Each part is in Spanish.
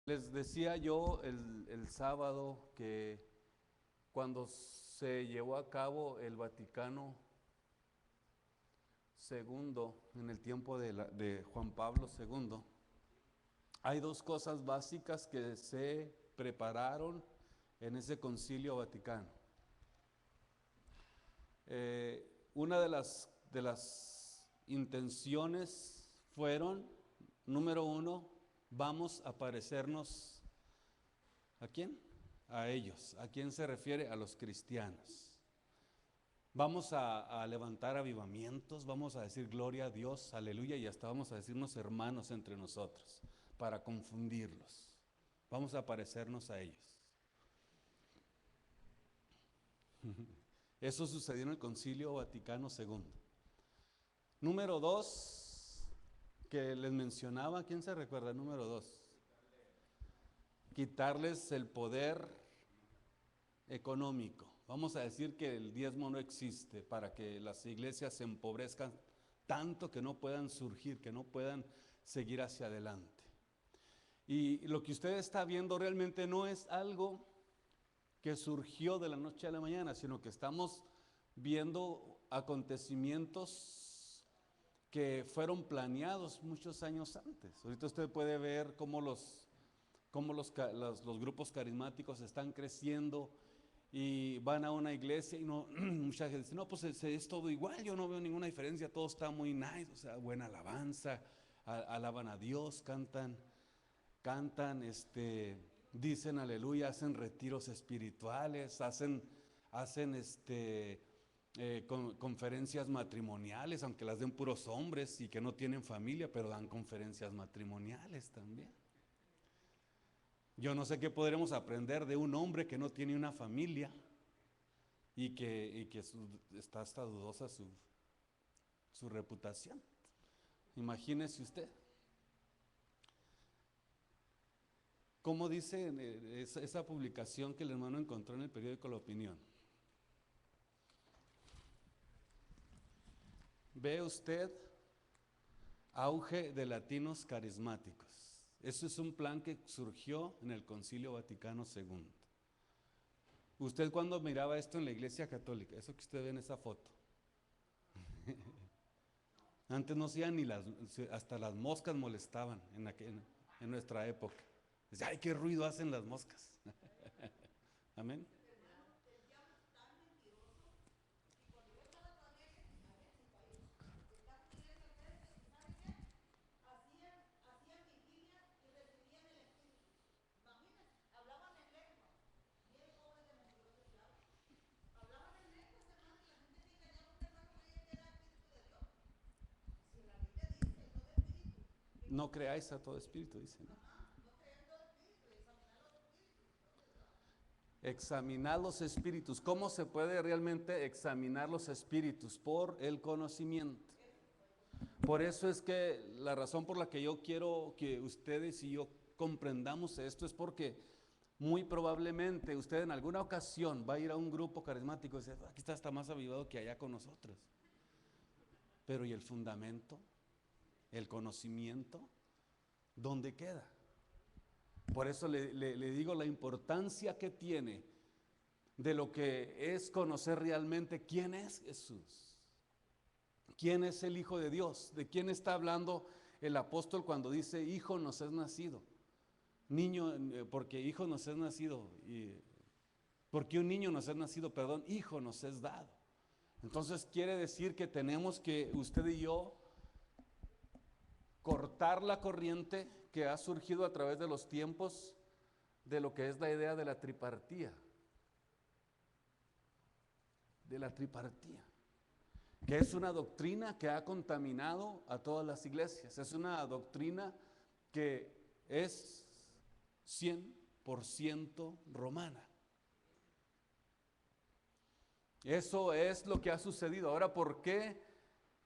Les decía yo el sábado que cuando se llevó a cabo el Vaticano II, en el tiempo de Juan Pablo II, hay dos cosas básicas que se prepararon en ese concilio vaticano. Una de las intenciones fueron, número uno, vamos a parecernos ¿a quién? A ellos. ¿A quién se refiere? A los cristianos. Vamos a levantar avivamientos, vamos a decir gloria a Dios, aleluya, y hasta vamos a decirnos hermanos entre nosotros, para confundirlos. Vamos a parecernos a ellos. Eso sucedió en el Concilio Vaticano II. Número dos, que les mencionaba, ¿quién se recuerda? Número dos. Quitarles el poder económico. Vamos a decir que el diezmo no existe para que las iglesias se empobrezcan tanto que no puedan surgir, que no puedan seguir hacia adelante. Y lo que usted está viendo realmente no es algo que surgió de la noche a la mañana, sino que estamos viendo acontecimientos que fueron planeados muchos años antes. Ahorita usted puede ver cómo los grupos carismáticos están creciendo y van a una iglesia y no, mucha gente dice, no, pues es todo igual, yo no veo ninguna diferencia, todo está muy nice, o sea, buena alabanza, alaban a Dios, cantan, dicen aleluya, hacen retiros espirituales, hacen conferencias matrimoniales, aunque las den puros hombres y que no tienen familia, pero dan conferencias matrimoniales también. Yo no sé qué podremos aprender de un hombre que no tiene una familia y que está hasta dudosa su reputación. Imagínese usted. ¿Cómo dice esa publicación que el hermano encontró en el periódico La Opinión? Ve usted auge de latinos carismáticos. Eso es un plan que surgió en el Concilio Vaticano II. Usted cuando miraba esto en la Iglesia Católica, eso que usted ve en esa foto, antes no se iban hasta las moscas molestaban en nuestra época. Dice, ay, qué ruido hacen las moscas. Amén. No creáis a todo espíritu, dice, ¿no? Examinar los espíritus. ¿Cómo se puede realmente examinar los espíritus? Por el conocimiento. Por eso es que la razón por la que yo quiero que ustedes y yo comprendamos esto es porque muy probablemente usted en alguna ocasión va a ir a un grupo carismático y dice, aquí está más avivado que allá con nosotros. Pero ¿y el fundamento? ¿El conocimiento? ¿Dónde queda? Por eso le digo la importancia que tiene de lo que es conocer realmente quién es Jesús, quién es el Hijo de Dios, de quién está hablando el apóstol cuando dice hijo nos es nacido, niño, porque hijo nos es nacido, porque un niño nos es nacido, perdón, hijo nos es dado. Entonces quiere decir que tenemos que usted y yo cortar la corriente que ha surgido a través de los tiempos de lo que es la idea de la tripartía. Que es una doctrina que ha contaminado a todas las iglesias. Es una doctrina que es 100% romana. Eso es lo que ha sucedido. Ahora, ¿por qué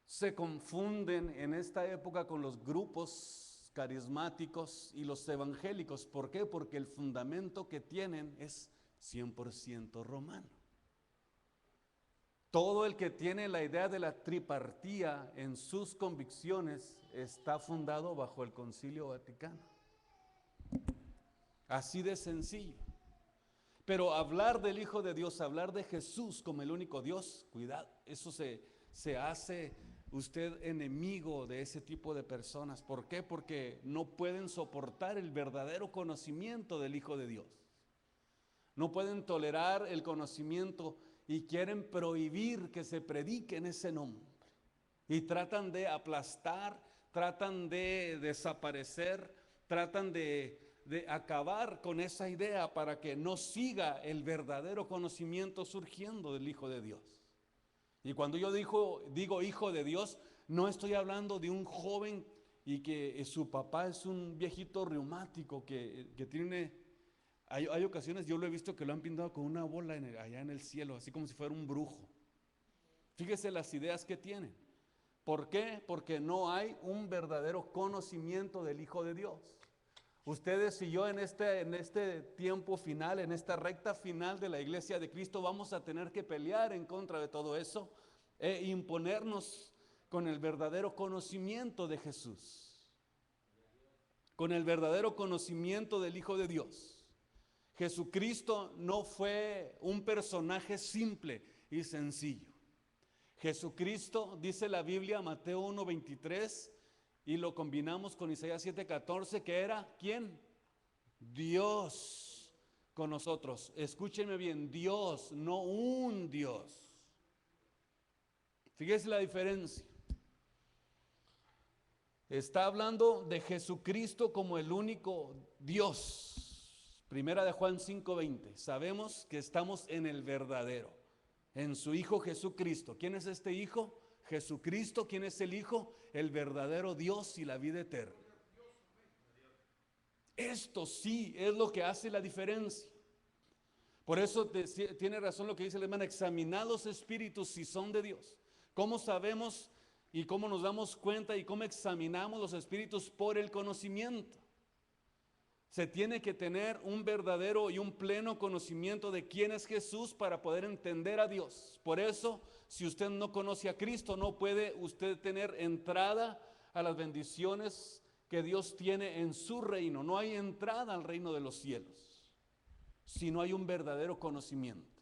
se confunden en esta época con los grupos carismáticos y los evangélicos? ¿Por qué? Porque el fundamento que tienen es 100% romano. Todo el que tiene la idea de la tripartía en sus convicciones está fundado bajo el Concilio Vaticano. Así de sencillo. Pero hablar del Hijo de Dios, hablar de Jesús como el único Dios, cuidado, eso se hace usted enemigo de ese tipo de personas. ¿Por qué? Porque no pueden soportar el verdadero conocimiento del Hijo de Dios. No pueden tolerar el conocimiento y quieren prohibir que se predique en ese nombre. Y tratan de aplastar, tratan de desaparecer, tratan de acabar con esa idea para que no siga el verdadero conocimiento surgiendo del Hijo de Dios. Y cuando yo digo Hijo de Dios, no estoy hablando de un joven y que su papá es un viejito reumático que tiene... Hay ocasiones, yo lo he visto que lo han pintado con una bola allá en el cielo, así como si fuera un brujo. Fíjese las ideas que tienen. ¿Por qué? Porque no hay un verdadero conocimiento del Hijo de Dios. Ustedes y yo en este tiempo final, en esta recta final de la iglesia de Cristo, vamos a tener que pelear en contra de todo eso e imponernos con el verdadero conocimiento de Jesús, con el verdadero conocimiento del Hijo de Dios. Jesucristo no fue un personaje simple y sencillo. Jesucristo, dice la Biblia, Mateo 1:23, y lo combinamos con Isaías 7:14, que era, ¿quién? Dios con nosotros. Escúchenme bien, Dios, no un Dios. Fíjense la diferencia. Está hablando de Jesucristo como el único Dios. Primera de Juan 5:20. Sabemos que estamos en el verdadero, en su Hijo Jesucristo. ¿Quién es este Hijo? Jesucristo. ¿Quién es el Hijo? El verdadero Dios y la vida eterna. Esto sí es lo que hace la diferencia. Por eso tiene razón lo que dice el hermano: examinad los espíritus si son de Dios. ¿Cómo sabemos y cómo nos damos cuenta y cómo examinamos los espíritus? Por el conocimiento. Se tiene que tener un verdadero y un pleno conocimiento de quién es Jesús para poder entender a Dios. Por eso, si usted no conoce a Cristo, no puede usted tener entrada a las bendiciones que Dios tiene en su reino. No hay entrada al reino de los cielos si no hay un verdadero conocimiento.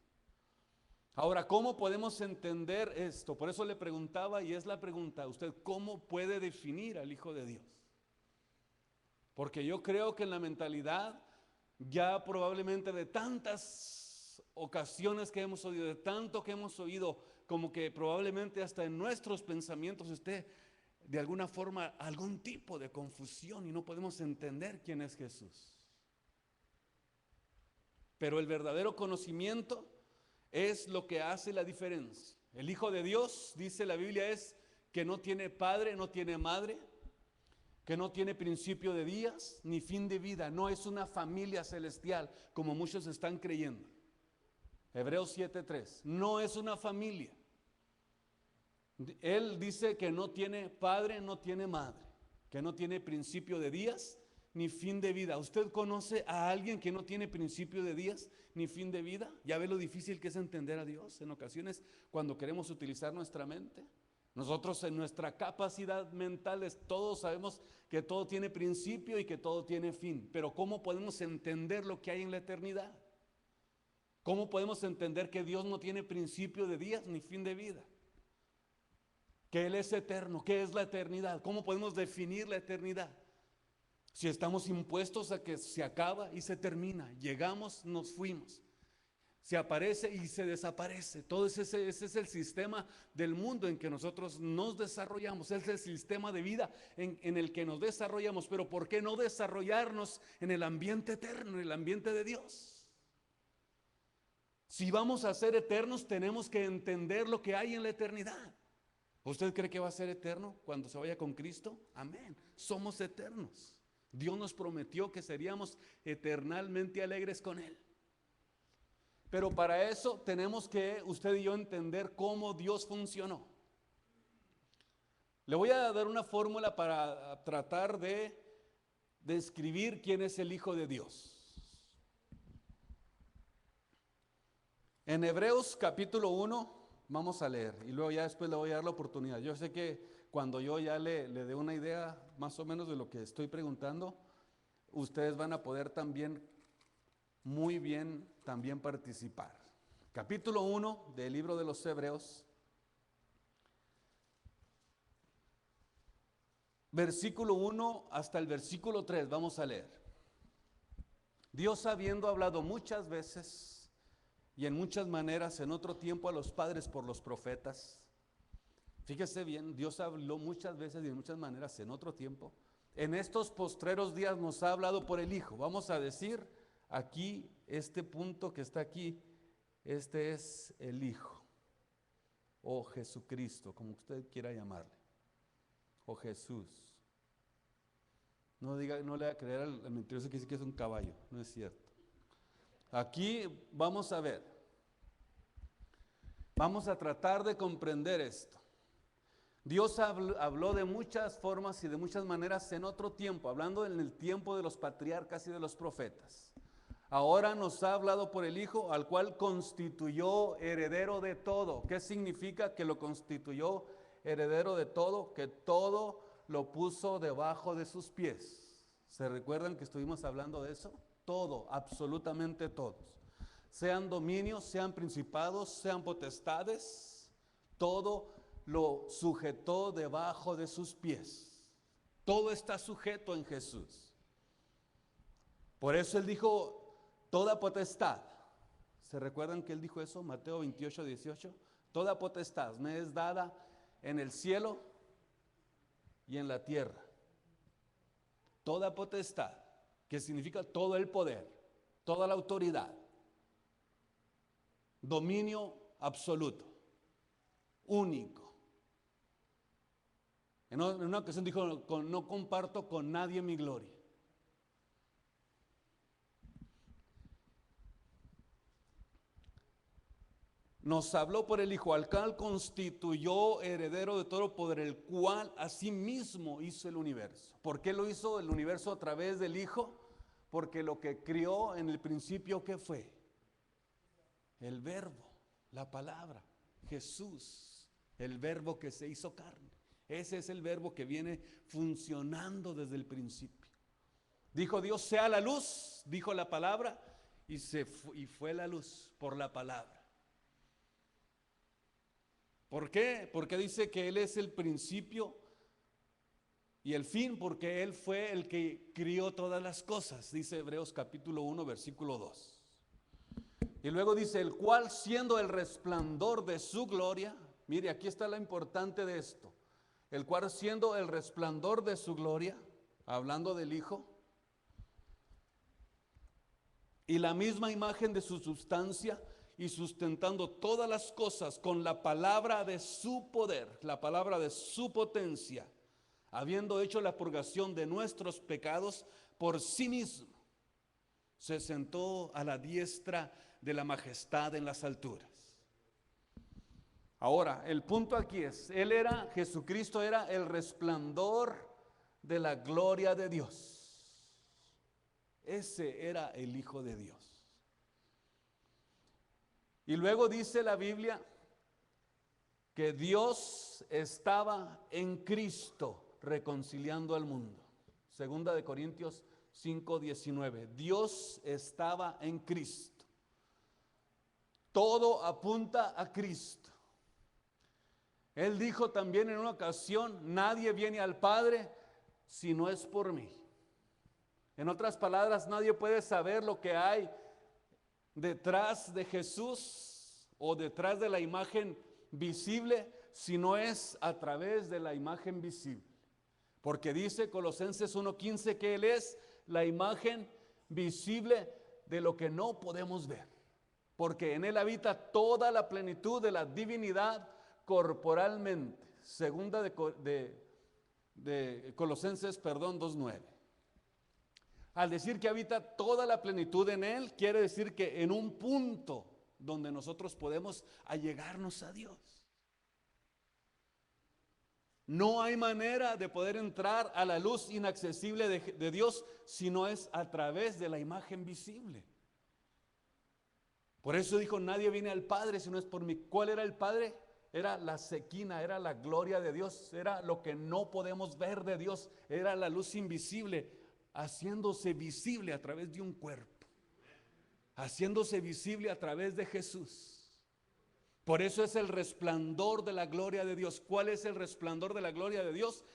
Ahora, ¿cómo podemos entender esto? Por eso le preguntaba, y es la pregunta, ¿usted cómo puede definir al Hijo de Dios? Porque yo creo que en la mentalidad, ya probablemente de tantas ocasiones que hemos oído, de tanto que hemos oído, como que probablemente hasta en nuestros pensamientos esté de alguna forma algún tipo de confusión y no podemos entender quién es Jesús. Pero el verdadero conocimiento es lo que hace la diferencia. El Hijo de Dios, dice la Biblia, es que no tiene padre, no tiene madre, que no tiene principio de días ni fin de vida. No es una familia celestial como muchos están creyendo. Hebreos 7:3, no es una familia. Él dice que no tiene padre, no tiene madre, que no tiene principio de días ni fin de vida. ¿Usted conoce a alguien que no tiene principio de días ni fin de vida? ¿Ya ve lo difícil que es entender a Dios en ocasiones cuando queremos utilizar nuestra mente? Nosotros en nuestra capacidad mental todos sabemos que todo tiene principio y que todo tiene fin. Pero ¿cómo podemos entender lo que hay en la eternidad? ¿Cómo podemos entender que Dios no tiene principio de días ni fin de vida? Que Él es eterno. ¿Qué es la eternidad? ¿Cómo podemos definir la eternidad? Si estamos impuestos a que se acaba y se termina, llegamos, nos fuimos. Se aparece y se desaparece. Todo ese es el sistema del mundo en que nosotros nos desarrollamos. Es el sistema de vida en el que nos desarrollamos. Pero ¿por qué no desarrollarnos en el ambiente eterno, en el ambiente de Dios? Si vamos a ser eternos, tenemos que entender lo que hay en la eternidad. ¿Usted cree que va a ser eterno cuando se vaya con Cristo? Amén. Somos eternos. Dios nos prometió que seríamos eternalmente alegres con Él. Pero para eso tenemos que usted y yo entender cómo Dios funcionó. Le voy a dar una fórmula para tratar de describir quién es el Hijo de Dios. En Hebreos capítulo 1 vamos a leer y luego ya después le voy a dar la oportunidad. Yo sé que cuando yo ya le dé una idea más o menos de lo que estoy preguntando, ustedes van a poder también muy bien también participar. Capítulo 1 del libro de los Hebreos, versículo 1 hasta el versículo 3, vamos a leer. Dios, habiendo hablado muchas veces y en muchas maneras en otro tiempo a los padres por los profetas. Fíjese bien, Dios habló muchas veces y en muchas maneras en otro tiempo. En estos postreros días nos ha hablado por el Hijo. Vamos a decir aquí, este punto que está aquí, este es el Hijo, o Jesucristo, como usted quiera llamarle, o Jesús. No le va a creer al mentiroso que dice que es un caballo, no es cierto. Aquí vamos a ver, vamos a tratar de comprender esto. Dios habló de muchas formas y de muchas maneras en otro tiempo, hablando en el tiempo de los patriarcas y de los profetas. Ahora nos ha hablado por el Hijo, al cual constituyó heredero de todo. ¿Qué significa que lo constituyó heredero de todo? Que todo lo puso debajo de sus pies. ¿Se recuerdan que estuvimos hablando de eso? Todo, absolutamente todos. Sean dominios, sean principados, sean potestades, todo lo sujetó debajo de sus pies. Todo está sujeto en Jesús. Por eso Él dijo, toda potestad. ¿Se recuerdan que Él dijo eso? Mateo 28, 18. Toda potestad me es dada en el cielo y en la tierra. Toda potestad, que significa todo el poder, toda la autoridad, dominio absoluto, único. En una ocasión dijo, no comparto con nadie mi gloria. Nos habló por el Hijo, al cual constituyó heredero de todo, por el cual asimismo hizo el universo. ¿Por qué lo hizo el universo a través del Hijo? Porque lo que crió en el principio, ¿qué fue? El verbo, la palabra, Jesús, el verbo que se hizo carne. Ese es el verbo que viene funcionando desde el principio. Dijo Dios, sea la luz, dijo la palabra, y fue la luz por la palabra. ¿Por qué? Porque dice que Él es el principio y el fin, porque Él fue el que crió todas las cosas, dice Hebreos capítulo 1, versículo 2. Y luego dice, el cual siendo el resplandor de su gloria, mire, aquí está lo importante de esto, el cual siendo el resplandor de su gloria, hablando del Hijo, y la misma imagen de su sustancia, y sustentando todas las cosas con la palabra de su poder, la palabra de su potencia, habiendo hecho la purgación de nuestros pecados por sí mismo, se sentó a la diestra de la majestad en las alturas. Ahora, el punto aquí es, Jesucristo era el resplandor de la gloria de Dios. Ese era el Hijo de Dios. Y luego dice la Biblia que Dios estaba en Cristo reconciliando al mundo. Segunda de Corintios 5:19. Dios estaba en Cristo. Todo apunta a Cristo. Él dijo también en una ocasión, nadie viene al Padre si no es por mí. En otras palabras, nadie puede saber lo que hay detrás de Jesús o detrás de la imagen visible si no es a través de la imagen visible. Porque dice Colosenses 1:15 que Él es la imagen visible de lo que no podemos ver. Porque en Él habita toda la plenitud de la divinidad corporalmente. Segunda de Colosenses, 2:9. Al decir que habita toda la plenitud en Él, quiere decir que en un punto donde nosotros podemos allegarnos a Dios. No hay manera de poder entrar a la luz inaccesible de Dios si no es a través de la imagen visible. Por eso dijo, nadie viene al Padre si no es por mí. ¿Cuál era el Padre? Era la sequina, era la gloria de Dios, era lo que no podemos ver de Dios, era la luz invisible, haciéndose visible a través de un cuerpo. haciéndose visible a través de Jesús. Por eso es el resplandor de la gloria de Dios. ¿Cuál es el resplandor de la gloria de Dios?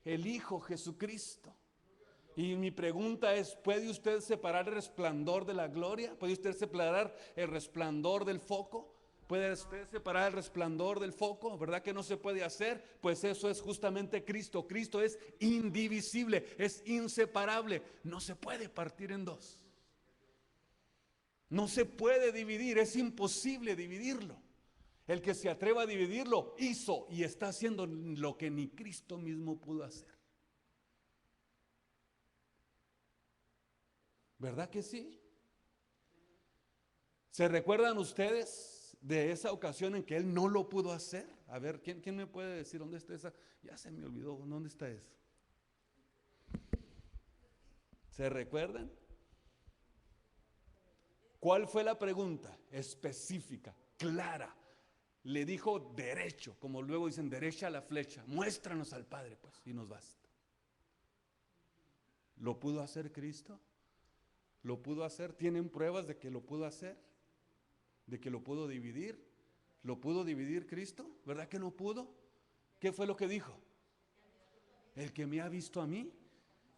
El Hijo Jesucristo. Y mi pregunta es, ¿puede usted separar el resplandor de la gloria? ¿Puede usted separar el resplandor del foco? ¿Puede usted separar el resplandor del foco? ¿Verdad que no se puede hacer? Pues eso es justamente Cristo. Cristo es indivisible, es inseparable. No se puede partir en dos. No se puede dividir, es imposible dividirlo. El que se atreva a dividirlo hizo y está haciendo lo que ni Cristo mismo pudo hacer. ¿Verdad que sí? ¿Se recuerdan ustedes de esa ocasión en que él no lo pudo hacer? A ver, ¿quién me puede decir dónde está esa? Ya se me olvidó, ¿dónde está eso? ¿Se recuerdan? ¿Cuál fue la pregunta? Específica, clara. Le dijo derecho, como luego dicen, derecha a la flecha. Muéstranos al Padre, pues, y nos basta. ¿Lo pudo hacer Cristo? ¿Lo pudo hacer? ¿Tienen pruebas de que lo pudo hacer? ¿De que lo pudo dividir? ¿Lo pudo dividir Cristo? ¿Verdad que no pudo? ¿Qué fue lo que dijo? El que me ha visto a mí,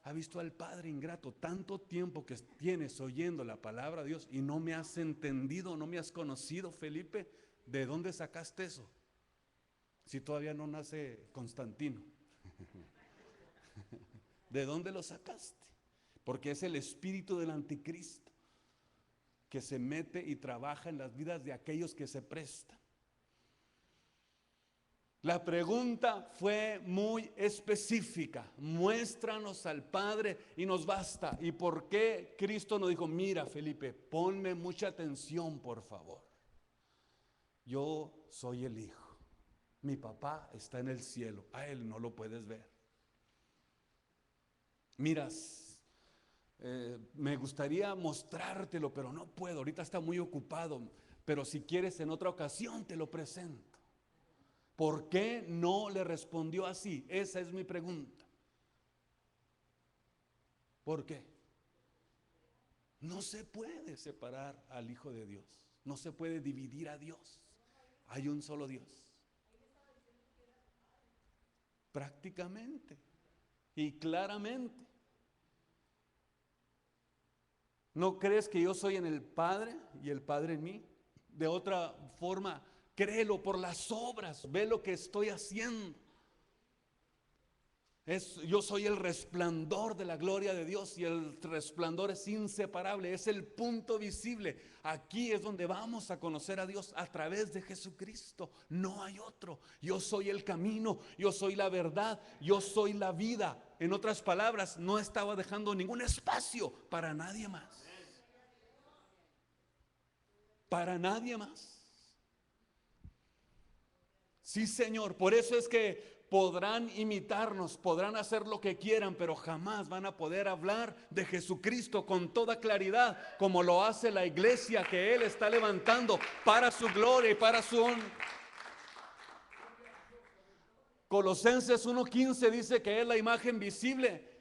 ha visto al Padre ingrato. Tanto tiempo que tienes oyendo la palabra de Dios y no me has entendido, no me has conocido, Felipe. ¿De dónde sacaste eso? Si todavía no nace Constantino. ¿De dónde lo sacaste? Porque es el espíritu del anticristo que se mete y trabaja en las vidas de aquellos que se prestan. La pregunta fue muy específica. Muéstranos al Padre y nos basta. ¿Y por qué Cristo nos dijo, mira, Felipe, ponme mucha atención, por favor? Yo soy el Hijo. Mi papá está en el cielo. A él no lo puedes ver. Miras, me gustaría mostrártelo, pero no puedo. Ahorita está muy ocupado. Pero si quieres en otra ocasión te lo presento. ¿Por qué no le respondió así? Esa es mi pregunta. ¿Por qué? No se puede separar al Hijo de Dios. No se puede dividir a Dios. Hay un solo Dios. Prácticamente y claramente. ¿No crees que yo soy en el Padre y el Padre en mí? De otra forma, créelo por las obras. Ve lo que estoy haciendo. Yo soy el resplandor de la gloria de Dios y el resplandor es inseparable, es el punto visible. Aquí es donde vamos a conocer a Dios a través de Jesucristo. No hay otro. Yo soy el camino, yo soy la verdad, yo soy la vida. En otras palabras, no estaba dejando ningún espacio para nadie más. Para nadie más. Sí, Señor, por eso es que podrán imitarnos, podrán hacer lo que quieran, pero jamás van a poder hablar de Jesucristo con toda claridad, como lo hace la iglesia que Él está levantando para su gloria y para su honra. Colosenses 1:15 dice que es la imagen visible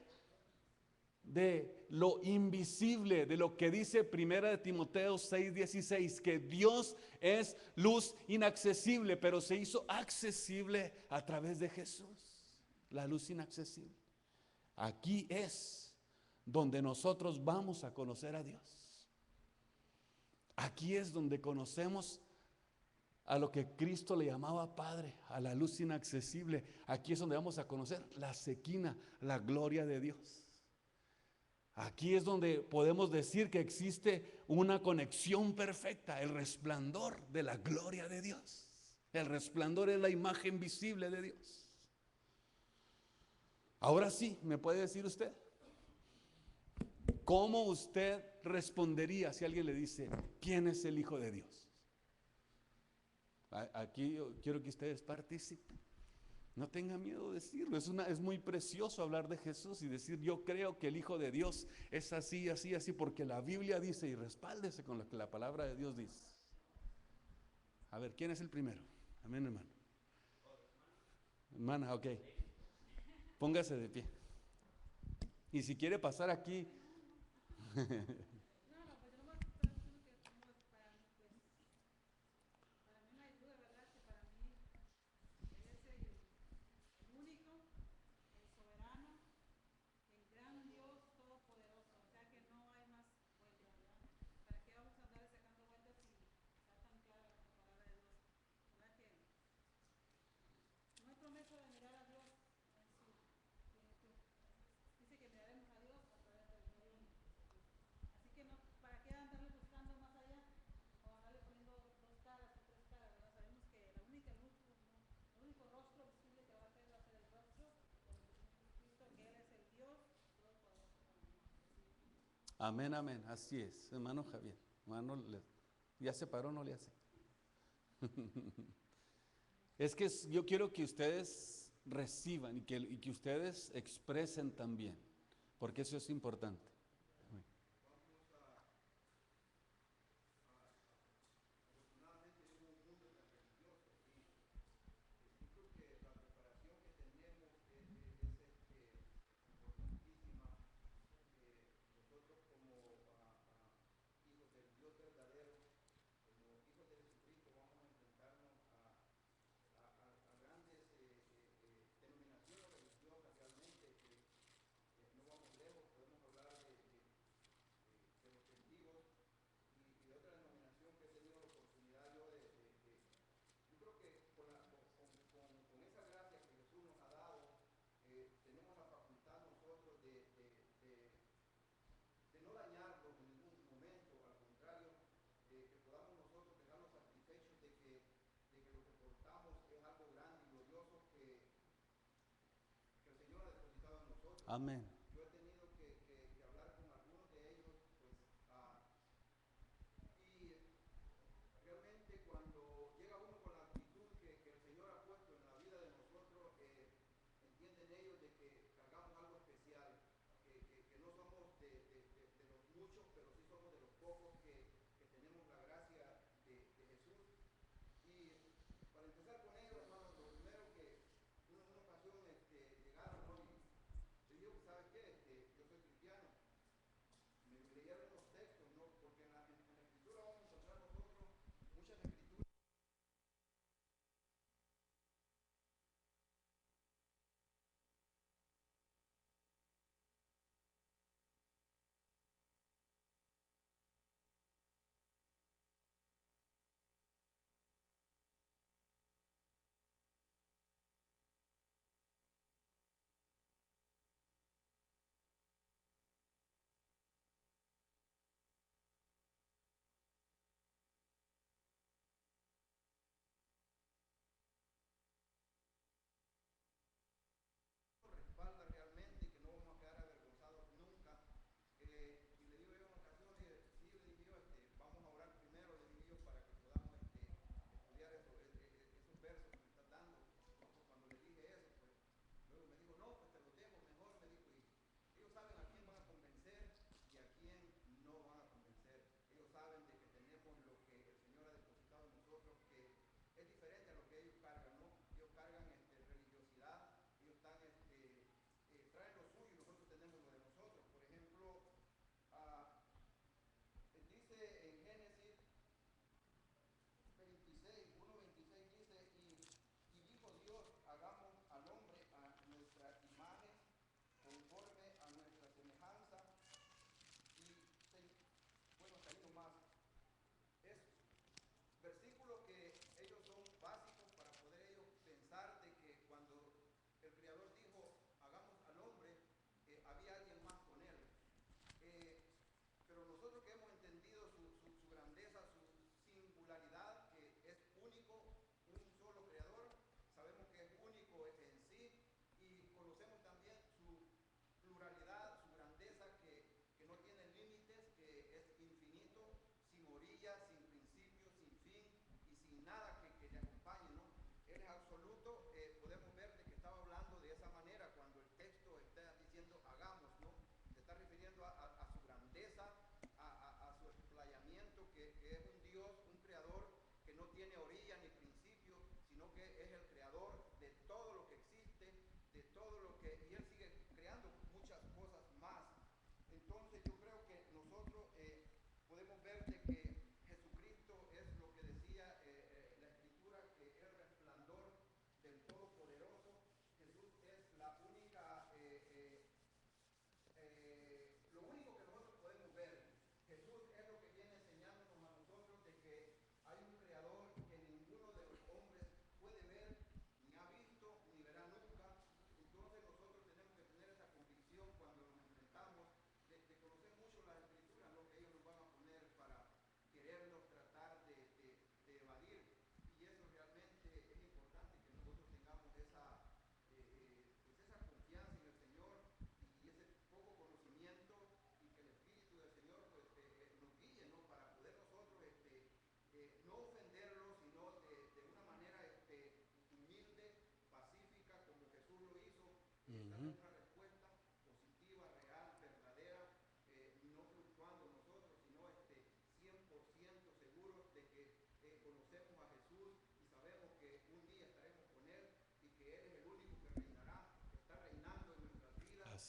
de lo invisible, de lo que dice Primera de Timoteo 6:16, que Dios es luz inaccesible, pero se hizo accesible a través de Jesús, la luz inaccesible. Aquí es donde nosotros vamos a conocer a Dios. Aquí es donde conocemos a lo que Cristo le llamaba Padre, a la luz inaccesible. Aquí es donde vamos a conocer la Shekinah, la gloria de Dios. Aquí es donde podemos decir que existe una conexión perfecta, el resplandor de la gloria de Dios. El resplandor es la imagen visible de Dios. Ahora sí, ¿me puede decir usted? ¿Cómo usted respondería si alguien le dice, ¿quién es el Hijo de Dios? Aquí yo quiero que ustedes participen. No tenga miedo de decirlo. Es muy precioso hablar de Jesús y decir, yo creo que el Hijo de Dios es así, así, así, porque la Biblia dice, y respáldese con lo que la palabra de Dios dice. A ver, ¿quién es el primero? Amén, hermano. Hermana, ok. Póngase de pie. Y si quiere pasar aquí. Amén, amén. Así es, hermano Javier. Hermano, ¿ya se paró o no le hace? Es que yo quiero que ustedes reciban y que ustedes expresen también, porque eso es importante. Amén.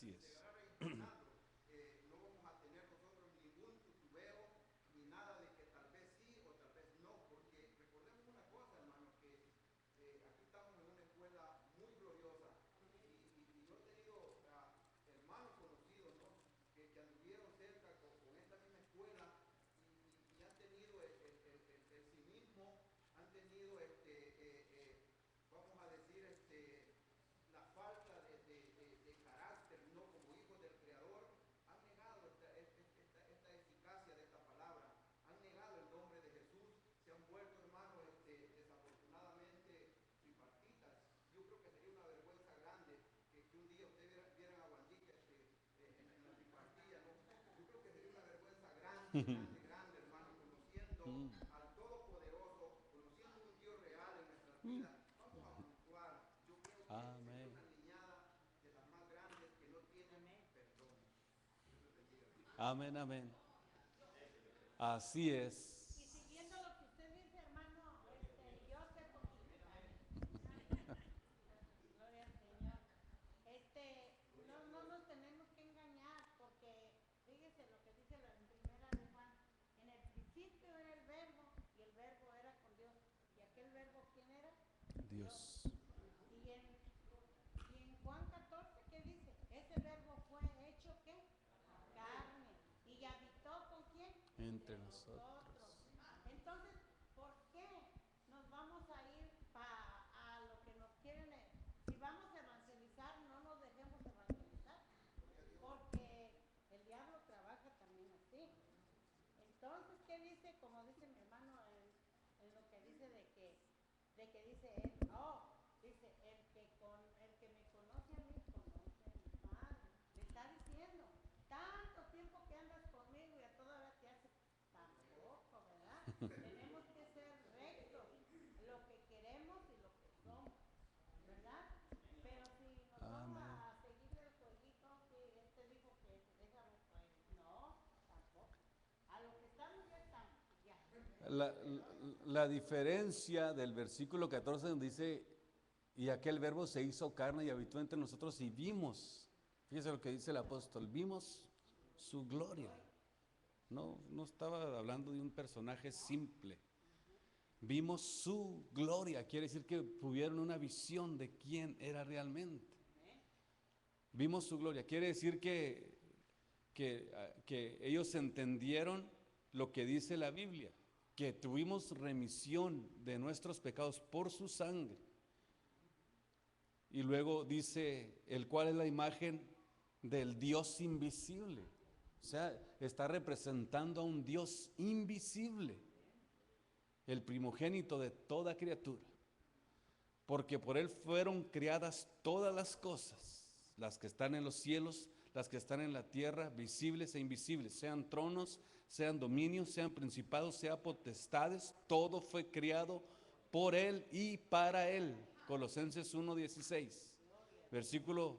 Así es. No vamos a tener nosotros ningún tutubeo ni nada de que tal vez sí o tal vez no, porque recordemos una cosa, hermano, que aquí estamos en una escuela muy gloriosa y yo he tenido hermanos conocidos, ¿no? Que anduvieron cerca con esta misma escuela y han tenido el cinismo, han tenido vamos a decir la falta de carácter, ¿no? Como hijos del Creador, han negado esta eficacia de esta palabra, han negado el nombre de Jesús, se han vuelto, hermanos, desafortunadamente tripartitas. Yo creo que sería una vergüenza grande que un día ustedes vieran a Guandique en la tripartilla, ¿no? Yo creo que sería una vergüenza grande, grande, grande, hermano, conociendo al Todopoderoso, conociendo un Dios real en nuestras vidas. Vamos a puntuar. Yo creo que sería Amén. una niñada de las más grandes que no tienen perdón. Amén, amén. Así es. Y siguiendo lo que usted dice, hermano, yo sé poquito. Gloria al Señor. No nos tenemos que engañar, porque fíjese lo que dice en primera de Juan. En el principio era el verbo, y el verbo era con Dios. ¿Y aquel verbo quién era? Dios. Dios. Y en Juan 14, ¿qué dice? Ese verbo fue hecho, ¿qué? Carne. ¿Y habitó con quién? Entre nosotros. Entonces, ¿por qué nos vamos a ir a lo que nos quieren? Si vamos a evangelizar, no nos dejemos evangelizar, porque el diablo trabaja también así. Entonces, ¿qué dice? Como dice mi hermano en lo que dice de que dice él, dice, el que me conoce a mí, conoce a mi Padre. Le está diciendo, tanto tiempo que andas conmigo y a toda hora te hace tampoco, ¿verdad? Tenemos que ser rectos, lo que queremos y lo que somos, ¿verdad? Pero si nos vamos Amén. a seguirle el jueguito que dijo que déjame, pues no, tampoco. A lo que estamos ya estamos, ya. La diferencia del versículo 14 donde dice, y aquel verbo se hizo carne y habitó entre nosotros y vimos, fíjese lo que dice el apóstol, vimos su gloria. No estaba hablando de un personaje simple. Vimos su gloria, quiere decir que tuvieron una visión de quién era realmente. Vimos su gloria, quiere decir que ellos entendieron lo que dice la Biblia, que tuvimos remisión de nuestros pecados por su sangre. Y luego dice, el cual es la imagen del Dios invisible. O sea, está representando a un Dios invisible, el primogénito de toda criatura. Porque por él fueron creadas todas las cosas, las que están en los cielos, las que están en la tierra, visibles e invisibles, sean tronos, sean dominios, sean principados, sean potestades, todo fue creado por él y para él. Colosenses 1:16, versículo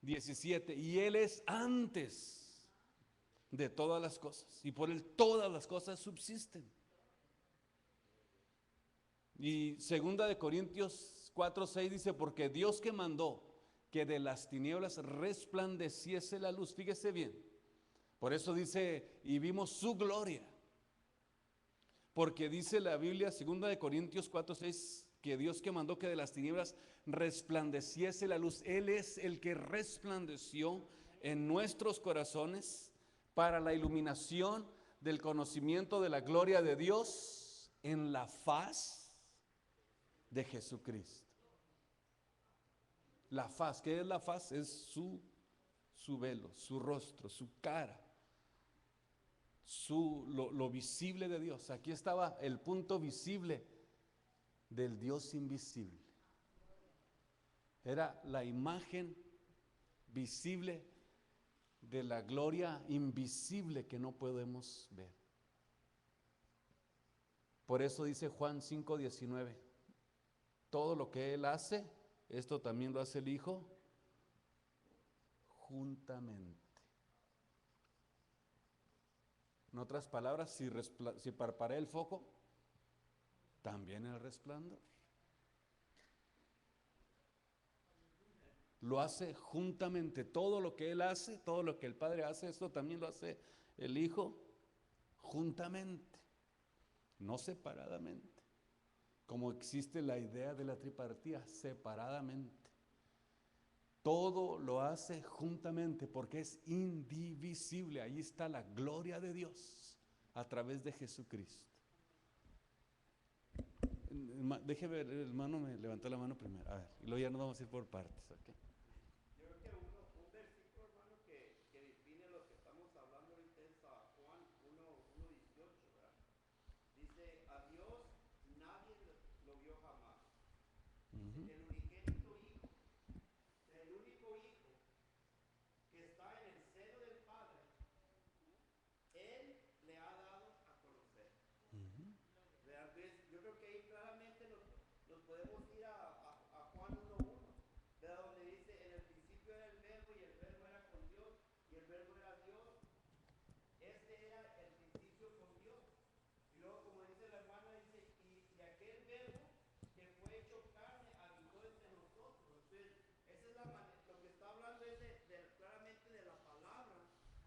17, y él es antes de todas las cosas, y por él todas las cosas subsisten. Y segunda de Corintios 4:6 dice, porque Dios que mandó que de las tinieblas resplandeciese la luz, fíjese bien, por eso dice, y vimos su gloria, porque dice la Biblia, segunda de Corintios 4:6, que Dios que mandó que de las tinieblas resplandeciese la luz, Él es el que resplandeció en nuestros corazones para la iluminación del conocimiento de la gloria de Dios en la faz de Jesucristo. La faz, ¿qué es la faz? Es su velo, su rostro, su cara, lo visible de Dios. Aquí estaba el punto visible del Dios invisible. Era la imagen visible de la gloria invisible que no podemos ver. Por eso dice Juan 5:19, todo lo que Él hace, esto también lo hace el Hijo juntamente. En otras palabras, si parpadea el foco, también el resplandor. lo hace juntamente. Todo lo que Él hace, todo lo que el Padre hace, esto también lo hace el Hijo juntamente, no separadamente. Como existe la idea de la tripartida, separadamente. Todo lo hace juntamente porque es indivisible. Ahí está la gloria de Dios a través de Jesucristo. Deje ver, el hermano me levantó la mano primero. A ver, y luego ya nos vamos a ir por partes. ¿Okay? Yo creo que un versículo, hermano, que define lo que estamos hablando ahorita es Juan 1:18, ¿verdad? Dice, a Dios nadie lo vio jamás. Uh-huh. El unigénito Hijo, el único Hijo que está en el seno del Padre, Él le ha dado a conocer. Uh-huh. ¿Verdad? Entonces, yo creo que ahí claramente nos podemos ir a Juan 1:1, ¿verdad? Donde dice, en el principio era el verbo y el verbo era con Dios y el verbo era Dios. Este era el principio con Dios. Y luego, como dice la hermana, dice, y aquel verbo que fue hecho carne habitó entre nosotros. Entonces, esa es la manera, lo que está hablando es claramente de la palabra,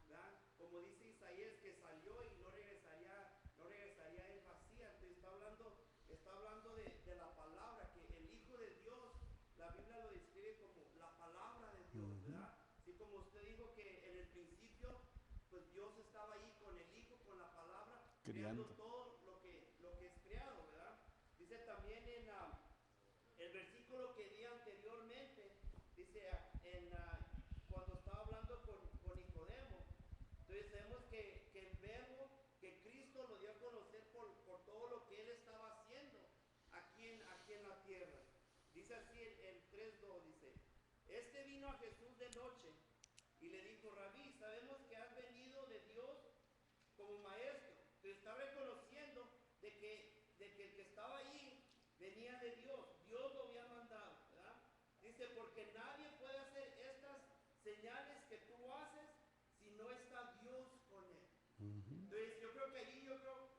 ¿verdad? Como dice Isaías, que salió y no regresaría en vacía. Entonces, está hablando de la palabra, que el Hijo de Dios, la Biblia lo describe como la palabra de Dios, ¿verdad? Así como usted dijo que en el principio, pues Dios estaba ahí con el Hijo, con la palabra, creando todo lo que es creado, ¿verdad? Dice también en el versículo que di anteriormente, dice cuando estaba hablando con Nicodemo, entonces vemos que el verbo, que Cristo lo dio a conocer por todo lo que Él estaba haciendo aquí en la tierra. Dice así el 3:2, dice, este vino a Jesús de noche y le dijo, Rabí, sabemos que has venido de Dios como maestro. Entonces está reconociendo de que el que estaba ahí venía de Dios. Dios lo había mandado, ¿verdad? Dice, porque nadie puede hacer estas señales que tú haces si no está Dios con él. Entonces yo creo que allí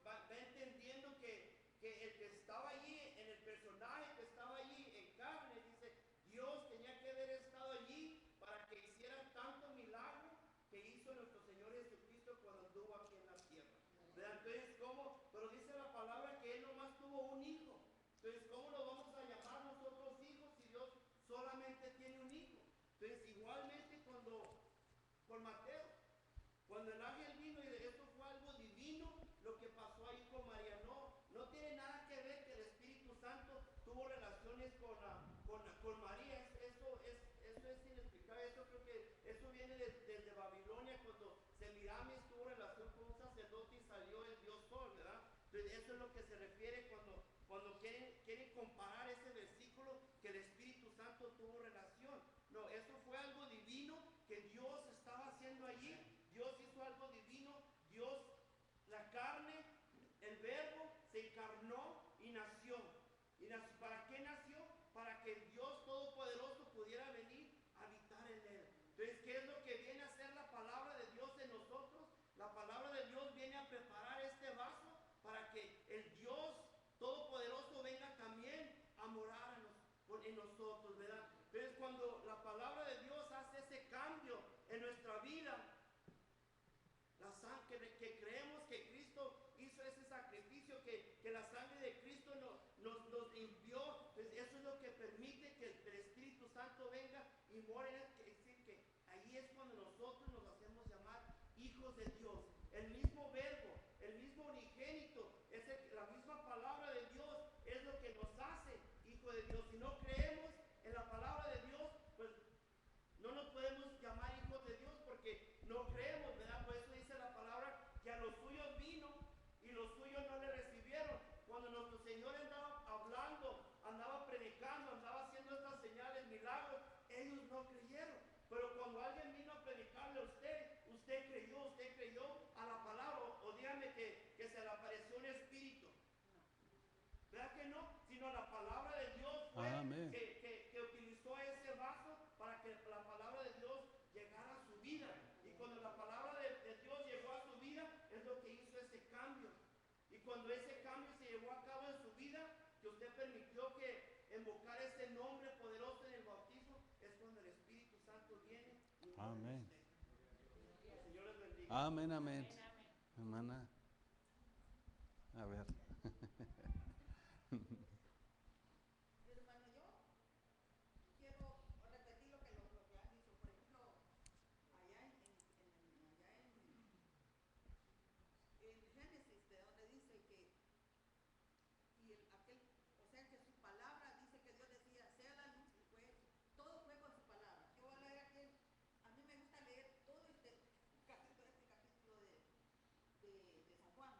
va entendiendo que el que estaba allí, en el personaje que estaba allí en carne, dice, Dios tenía que haber estado allí para que hiciera tanto milagro que hizo nuestro Señor Jesucristo cuando anduvo aquí en la tierra. ¿Verdad? Entonces, ¿cómo? Pero dice la palabra que Él nomás tuvo un hijo. Entonces, ¿cómo lo vamos a llamar nosotros hijos si Dios solamente tiene un hijo? Entonces, igualmente con Mateo, cuando el ángel vino y esto fue algo divino, lo que pasó ahí con María, no tiene nada que ver que el Espíritu Santo tuvo relaciones con María. Eso es inexplicable. Eso creo que eso viene desde Babilonia, cuando Semiramis tuvo relación con un sacerdote y salió el dios Sol, ¿verdad? Entonces eso es lo que se refiere cuando quieren comparar ese versículo que el Espíritu Santo tuvo relación. No, eso fue algo divino que Dios estaba haciendo allí. Dios hizo algo divino. Dios, la carne, el verbo se encarnó y nació. ¿Para qué nació? Para que el Dios Todopoderoso pudiera venir a habitar en él. Entonces, ¿qué es lo que viene a hacer la palabra de Dios en nosotros? La palabra de Dios viene a preparar este vaso para que el Dios Todopoderoso venga también a morar en nosotros, ¿verdad? Entonces, cuando la palabra de Dios hace ese cambio en nuestra vida, la sangre que creemos que Cristo hizo ese sacrificio, que la sangre de Cristo nos limpió, pues eso es lo que permite que el Espíritu Santo venga y more. Es decir, que ahí es cuando nosotros nos hacemos llamar hijos de Dios. El mismo verbo, el mismo unigénito, la misma palabra de Dios es lo que nos hace hijos de Dios. Si no creemos en la palabra de Dios, pues no nos podemos llamar hijos de Dios porque no creemos, ¿verdad? Por eso dice la palabra que a los suyos vino y los suyos no le recibieron. Cuando nuestro Señor andaba hablando, andaba predicando, andaba haciendo estas señales, milagros, ellos no creyeron. Pero cuando alguien vino a predicarle a usted creyó a la palabra, o dígame que se le apareció un espíritu. ¿Verdad que no? Sino la palabra de Dios fue que utilizó ese vaso para que la palabra de Dios llegara a su vida. Y cuando la palabra de Dios llegó a su vida, es lo que hizo ese cambio. Y cuando ese cambio se llevó a cabo en su vida, que usted permitió que invocara ese nombre poderoso en el bautismo, es cuando el Espíritu Amén, amén. Hermana, a ver. Hermano, yo quiero repetir lo que han dicho. Por ejemplo, allá en Génesis, de donde dice que, o sea que su palabra dice que Dios decía, sea la luz y fue, todo fue con su palabra. Yo voy a leer aquel, a mí me gusta leer todo este capítulo de San Juan.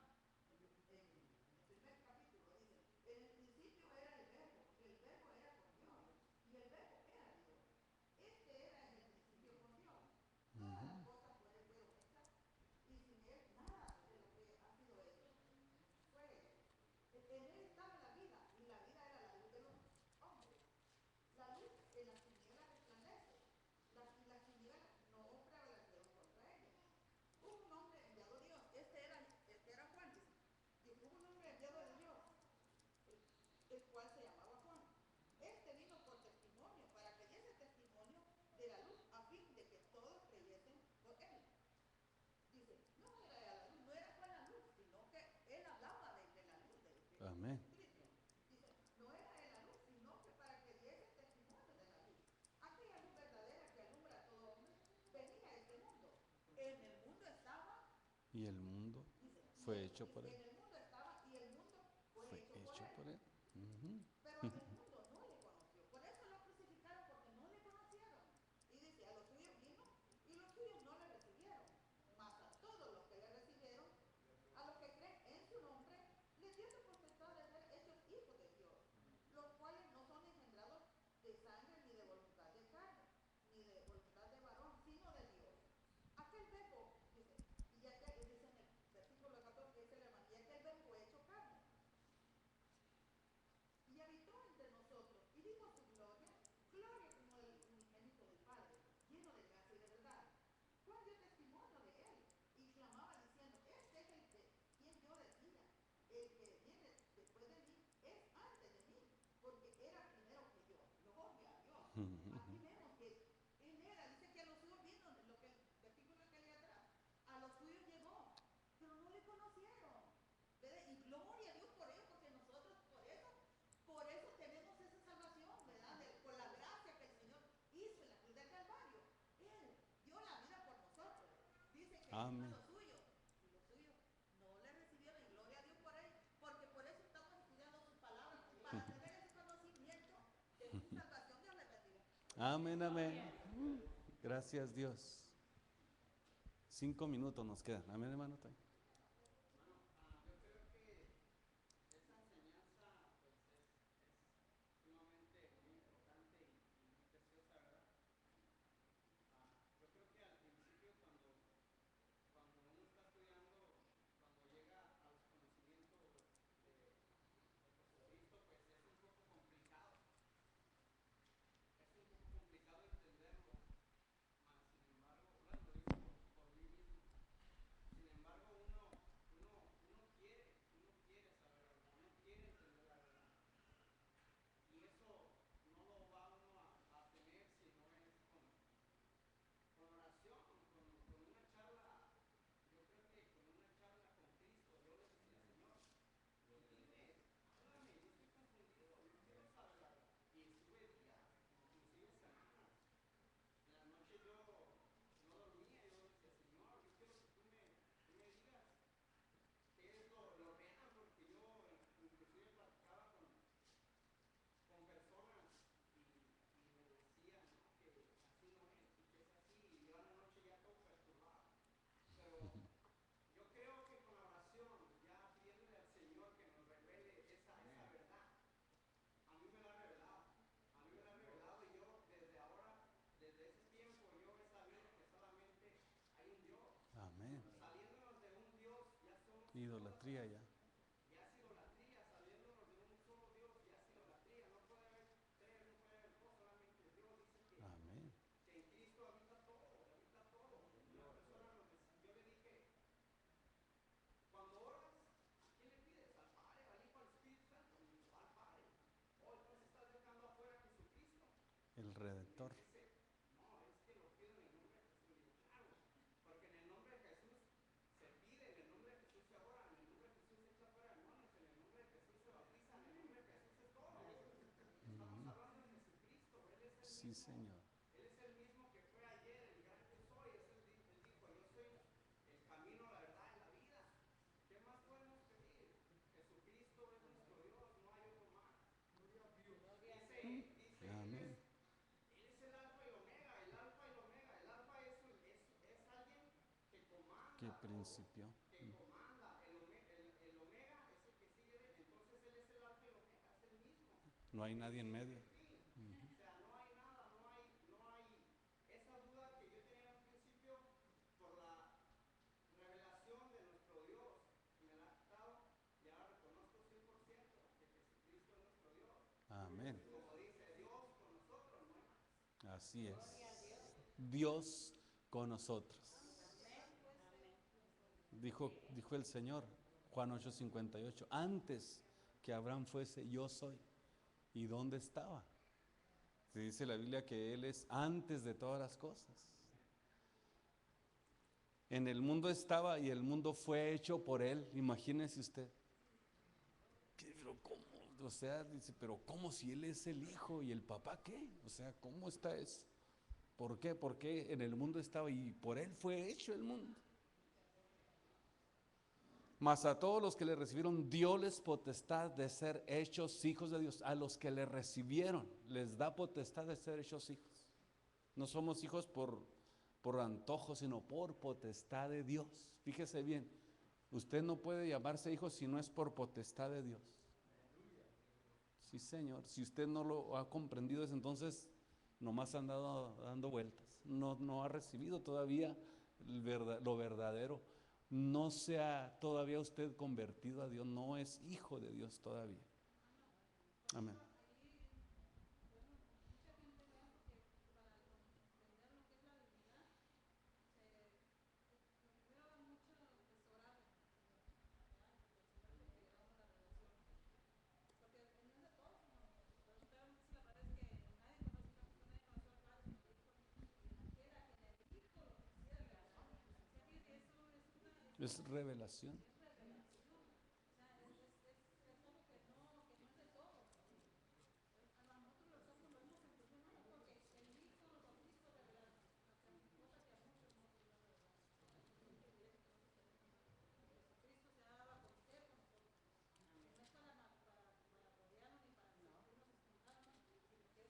El primer capítulo dice, en el principio era el verbo, y el verbo era con Dios, y el verbo era Dios. Este era en el principio con Dios. Todas las cosas por él fueron hechas, y sin él nada de lo que ha sido hecho fue hecho. En él estaba la vida, y la vida era la luz de los hombres. La luz en las tinieblas resplandece, y las tinieblas no prevalecieron contra ella. Hubo un hombre enviado de Dios, este era Juan, dice. Hubo un hombre enviado de Dios, el cual se llamaba Juan. Este vino por testimonio, para que diese testimonio de la luz, a fin de que todos creyesen por él. Dice, no era la luz, no era Juan la luz, sino que él hablaba de la luz de Amén. Cristo. Dice, no era él la luz, sino que para que diese testimonio de la luz. Aquella luz verdadera que alumbra a todo hombre, venía a este mundo. En el mundo estaba, Y el mundo dice, fue hecho por en él. el mundo estaba y el mundo fue Fue hecho hecho por por él. él. Ujú. Pero el mundo no le conoció. Por eso lo crucificaron, porque no le conocieron. Y dice, a los suyos vino y los suyos no le recibieron. Mas a todos los que le recibieron, a los que creen en su nombre, les dio la potestad de ser hechos hijos de Dios, los cuales no son engendrados de sangre ni de voluntad de carne, ni de voluntad de varón, sino de Dios. Aquel verbo, dice, y ya que dice en el versículo 14, dice el hermano, y aquel verbo hecho carne, y habitó entre nosotros, y vimos su gloria, gloria como del unigénito del Padre, lleno de gracia y de verdad. Juan dio testimonio de él, y clamaba diciendo, este es el que, quien yo decía, el que viene después de mí, es antes de mí, porque era primero que yo. Gloria a Dios. Aquí vemos que él era, dice que a los suyos vino, lo que el versículo que leí atrás, a los suyos llegó, pero no le conocieron. ¿Verdad? Y gloria a Dios por ello, porque nosotros por eso tenemos esa salvación, ¿verdad? Por la gracia que el Señor hizo en la cruz del Calvario. Él dio la vida por nosotros. Dice que vino a Amén. los suyos, y los suyos no le recibieron, y gloria a Dios por él, porque por eso estamos estudiando sus palabras, para tener ese conocimiento de su salvación. Dios les bendiga. Amén, amén. Gracias, Dios. 5 minutos nos quedan. Amén, hermano. Hermano, yo creo que esa enseñanza pues es sumamente muy importante y muy preciosa, ¿verdad? Yo creo que al principio cuando uno está estudiando, cuando llega a los conocimientos de Jesucristo, pues es un poco complicado. Es un poco complicado entenderlo, mas sin embargo, bueno, lo digo por mí mismo. Sin embargo, uno quiere saber la verdad, uno quiere entender la verdad. Y eso no lo va uno a tener si no es con oración, con una charla. Yo creo que con una charla con Cristo, yo le decía, Señor, dime, háblame, yo estoy confundido, yo quiero saber la verdad. Y estuve días, inclusive semanas. En las noches yo no dormía, yo decía, Señor, yo quiero que tú me digas qué es lo real, porque yo inclusive platicaba con personas y me decían, ¿no? Que así no es y que es así, y yo a la noche ya todo perturbado. Pero yo creo que con la oración, ya pidiéndole al Señor que nos revele esa verdad, a mí me la ha revelado, a mí me la ha revelado, y yo desde ahora, desde ese tiempo, yo he sabido que solamente hay un Dios. Amén. Saliéndonos de un Dios, ya somos Idolatría idólatras. ya. Ya es idolatría, saliéndonos de un solo Dios, ya es idolatría. No puede haber tres, no puede haber dos, solamente Dios. Dice Amén. que en Cristo habita todo, habita todo. Una persona yo le dije, cuando oras, ¿a quién le pides? Al Padre, al Hijo, al Espíritu Santo. Me dijo, al Padre. Oh, entonces estás dejando afuera a Jesucristo. El Redentor. Me dice, no, es que lo pido en el nombre de Jesús. Le digo, claro, porque en el nombre de Jesús Sí, Señor. Él es el mismo que fue ayer, el gran yo soy. Él dijo, yo soy el camino, la verdad y la vida. ¿Qué más podemos pedir? Jesucristo es nuestro Dios, no hay otro más. Dice, Amén. Él es el alfa y omega, el alfa y omega. El alfa es alguien que comanda, Que principio. que comanda. El omega es el que sigue, entonces Él es el alfa y omega, es el mismo. No hay nadie en medio. O sea, no hay nada, no hay esa duda que yo tenía en un principio por la revelación de nuestro Dios que me la ha dado, ya reconozco 100% que Jesucristo es nuestro Dios. Amén. Como dice Dios con nosotros, no hay más. Así es. Dios con nosotros. Dijo el Señor, Juan 8:58, antes que Abraham fuese, yo soy. ¿Y dónde estaba? Se dice la Biblia que Él es antes de todas las cosas. En el mundo estaba y el mundo fue hecho por Él. Imagínese usted. Pero ¿cómo? O sea, dice, pero ¿cómo si Él es el Hijo y el papá qué? O sea, ¿cómo está eso? ¿Por qué? Porque en el mundo estaba y por Él fue hecho el mundo. Mas a todos los que le recibieron, dióles potestad de ser hechos hijos de Dios. A los que le recibieron, les da potestad de ser hechos hijos. No somos hijos por antojo, sino por potestad de Dios. Fíjese bien, usted no puede llamarse hijo si no es por potestad de Dios. Sí, Señor. Si usted no lo ha comprendido, entonces nomás ha andado dando vueltas. No ha recibido todavía lo verdadero. No se ha todavía usted convertido a Dios. No es hijo de Dios todavía. Amén. Es revelación.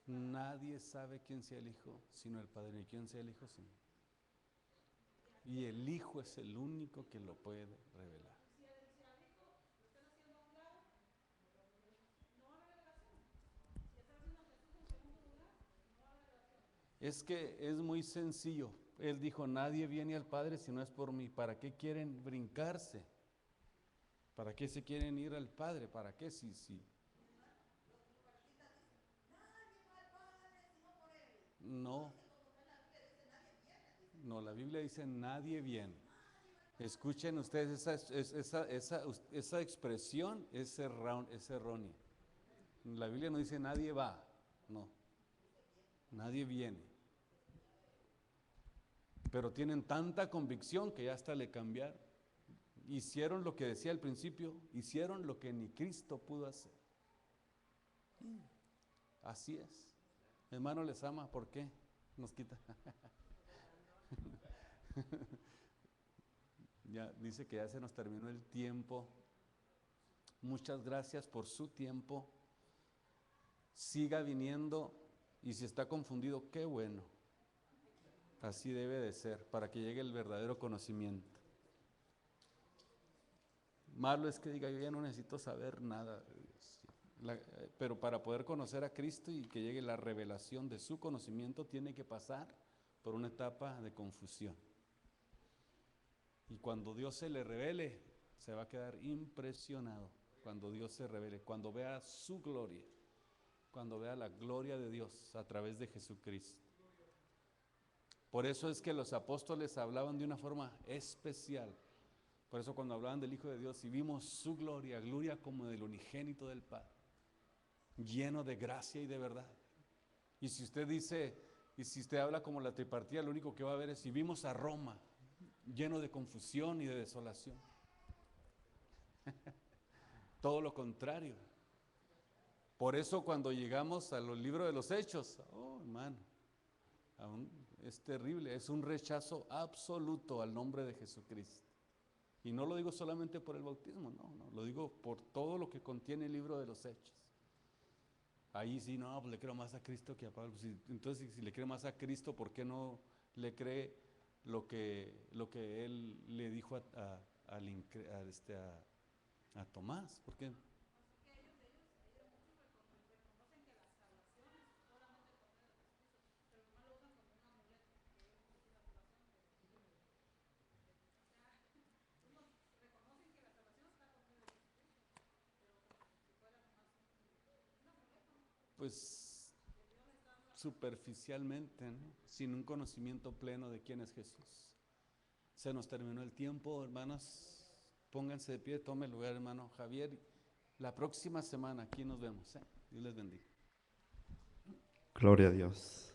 Nadie sabe quién sea el Hijo, sino el Padre. ¿Y quién sea el Hijo? Sino. Y el Hijo es el único que lo puede revelar. Es que es muy sencillo. Él dijo, nadie viene al Padre si no es por mí. ¿Para qué quieren brincarse? ¿Para qué se quieren ir al Padre? ¿Para qué? Sí. No, la Biblia dice nadie viene. Escuchen ustedes, esa expresión es errónea. La Biblia no dice nadie va, no, nadie viene. Pero tienen tanta convicción que ya hasta le cambiaron. Hicieron lo que decía al principio, hicieron lo que ni Cristo pudo hacer. Así es. Hermano les ama, ¿por qué? Nos quita. Ya dice que ya se nos terminó el tiempo. Muchas gracias por su tiempo. Siga viniendo y si está confundido, qué bueno. Así debe de ser para que llegue el verdadero conocimiento. Malo es que diga, yo ya no necesito saber nada de Dios. Pero para poder conocer a Cristo y que llegue la revelación de su conocimiento, tiene que pasar por una etapa de confusión. Y cuando Dios se le revele, se va a quedar impresionado. Cuando Dios se revele, cuando vea su gloria, cuando vea la gloria de Dios a través de Jesucristo. Por eso es que los apóstoles hablaban de una forma especial. Por eso cuando hablaban del Hijo de Dios y vimos su gloria, gloria como del unigénito del Padre, lleno de gracia y de verdad. Y si usted dice, y si usted habla como la tripartida, lo único que va a ver es si vimos a Roma, lleno de confusión y de desolación. Todo lo contrario. Por eso cuando llegamos a los libros de los Hechos, oh hermano, es terrible, es un rechazo absoluto al nombre de Jesucristo. Y no lo digo solamente por el bautismo, no, lo digo por todo lo que contiene el libro de los Hechos. Ahí sí, no, pues le creo más a Cristo que a Pablo. Entonces, si le cree más a Cristo, ¿por qué no le cree lo que él le dijo a Tomás? ¿Por qué? Pues superficialmente, ¿no? Sin un conocimiento pleno de quién es Jesús. Se nos terminó el tiempo, hermanas. Pónganse de pie, tome lugar, hermano Javier. La próxima semana aquí nos vemos. Dios les bendiga. Gloria a Dios.